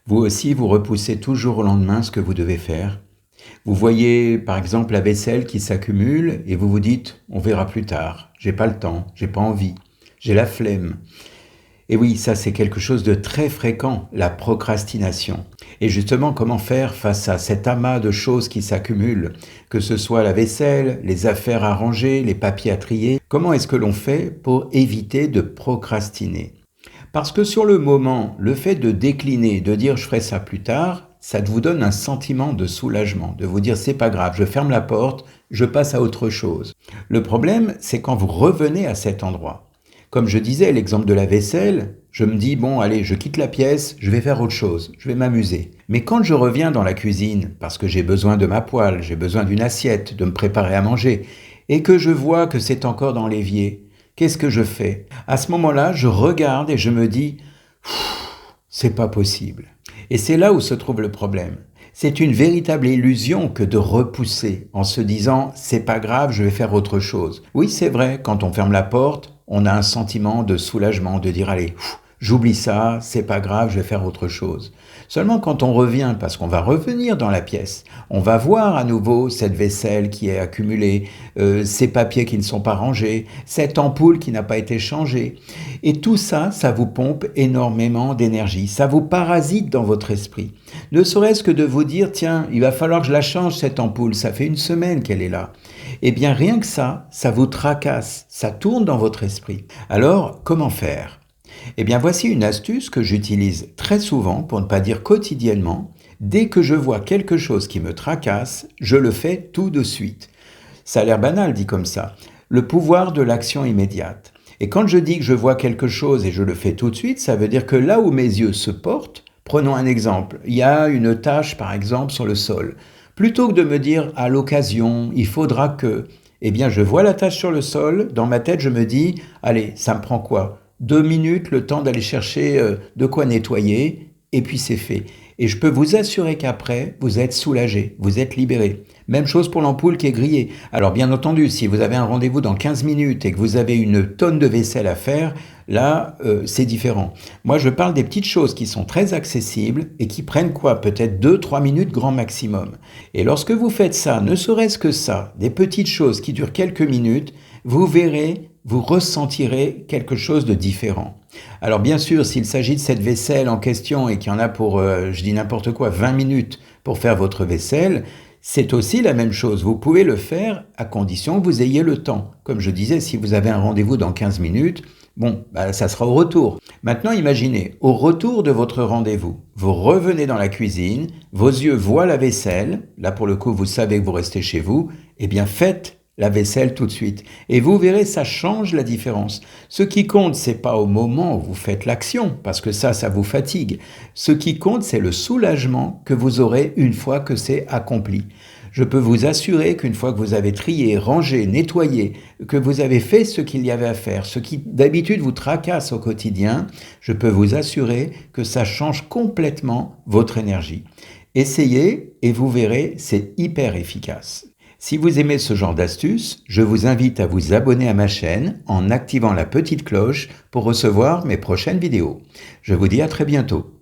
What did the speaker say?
Vous aussi, vous repoussez toujours au lendemain ce que vous devez faire. Vous voyez par exemple la vaisselle qui s'accumule et vous vous dites « on verra plus tard, j'ai pas le temps, j'ai pas envie, j'ai la flemme ». Et oui, ça c'est quelque chose de très fréquent, la procrastination. Et justement, comment faire face à cet amas de choses qui s'accumulent, que ce soit la vaisselle, les affaires à ranger, les papiers à trier, comment est-ce que l'on fait pour éviter de procrastiner? Parce que sur le moment, le fait de décliner, de dire je ferai ça plus tard, ça vous donne un sentiment de soulagement, de vous dire c'est pas grave, je ferme la porte, je passe à autre chose. Le problème, c'est quand vous revenez à cet endroit. Comme je disais, l'exemple de la vaisselle, je me dis bon allez, je quitte la pièce, je vais faire autre chose, je vais m'amuser. Mais quand je reviens dans la cuisine, parce que j'ai besoin de ma poêle, j'ai besoin d'une assiette, de me préparer à manger, et que je vois que c'est encore dans l'évier, qu'est-ce que je fais? À ce moment-là, je regarde et je me dis c'est pas possible. Et c'est là où se trouve le problème. C'est une véritable illusion que de repousser en se disant c'est pas grave, je vais faire autre chose. Oui, c'est vrai, quand on ferme la porte, on a un sentiment de soulagement, de dire allez, j'oublie ça, c'est pas grave, je vais faire autre chose. Seulement quand on revient, parce qu'on va revenir dans la pièce, on va voir à nouveau cette vaisselle qui est accumulée, ces papiers qui ne sont pas rangés, cette ampoule qui n'a pas été changée. Et tout ça, ça vous pompe énormément d'énergie, ça vous parasite dans votre esprit. Ne serait-ce que de vous dire, tiens, il va falloir que je la change cette ampoule, ça fait une semaine qu'elle est là. Eh bien rien que ça vous tracasse, ça tourne dans votre esprit. Alors, comment faire? Eh bien voici une astuce que j'utilise très souvent, pour ne pas dire quotidiennement. Dès que je vois quelque chose qui me tracasse, je le fais tout de suite. Ça a l'air banal dit comme ça. Le pouvoir de l'action immédiate. Et quand je dis que je vois quelque chose et je le fais tout de suite, ça veut dire que là où mes yeux se portent, prenons un exemple, il y a une tache par exemple sur le sol. Plutôt que de me dire à l'occasion, il faudra que, eh bien je vois la tache sur le sol, dans ma tête je me dis, allez, ça me prend quoi? 2 minutes, le temps d'aller chercher de quoi nettoyer, et puis c'est fait. Et je peux vous assurer qu'après, vous êtes soulagé, vous êtes libéré. Même chose pour l'ampoule qui est grillée. Alors bien entendu, si vous avez un rendez-vous dans 15 minutes et que vous avez une tonne de vaisselle à faire, là, c'est différent. Moi, je parle des petites choses qui sont très accessibles et qui prennent quoi? Peut-être 2-3 minutes grand maximum. Et lorsque vous faites ça, ne serait-ce que ça, des petites choses qui durent quelques minutes, vous verrez, vous ressentirez quelque chose de différent. Alors bien sûr, s'il s'agit de cette vaisselle en question et qu'il y en a pour, je dis n'importe quoi, 20 minutes pour faire votre vaisselle, c'est aussi la même chose. Vous pouvez le faire à condition que vous ayez le temps. Comme je disais, si vous avez un rendez-vous dans 15 minutes, bon, ça sera au retour. Maintenant, imaginez, au retour de votre rendez-vous, vous revenez dans la cuisine, vos yeux voient la vaisselle, là pour le coup, vous savez que vous restez chez vous, eh bien faites la vaisselle tout de suite. Et vous verrez, ça change la différence. Ce qui compte, c'est pas au moment où vous faites l'action, parce que ça vous fatigue. Ce qui compte, c'est le soulagement que vous aurez une fois que c'est accompli. Je peux vous assurer qu'une fois que vous avez trié, rangé, nettoyé, que vous avez fait ce qu'il y avait à faire, ce qui d'habitude vous tracasse au quotidien, je peux vous assurer que ça change complètement votre énergie. Essayez et vous verrez, c'est hyper efficace. Si vous aimez ce genre d'astuces, je vous invite à vous abonner à ma chaîne en activant la petite cloche pour recevoir mes prochaines vidéos. Je vous dis à très bientôt.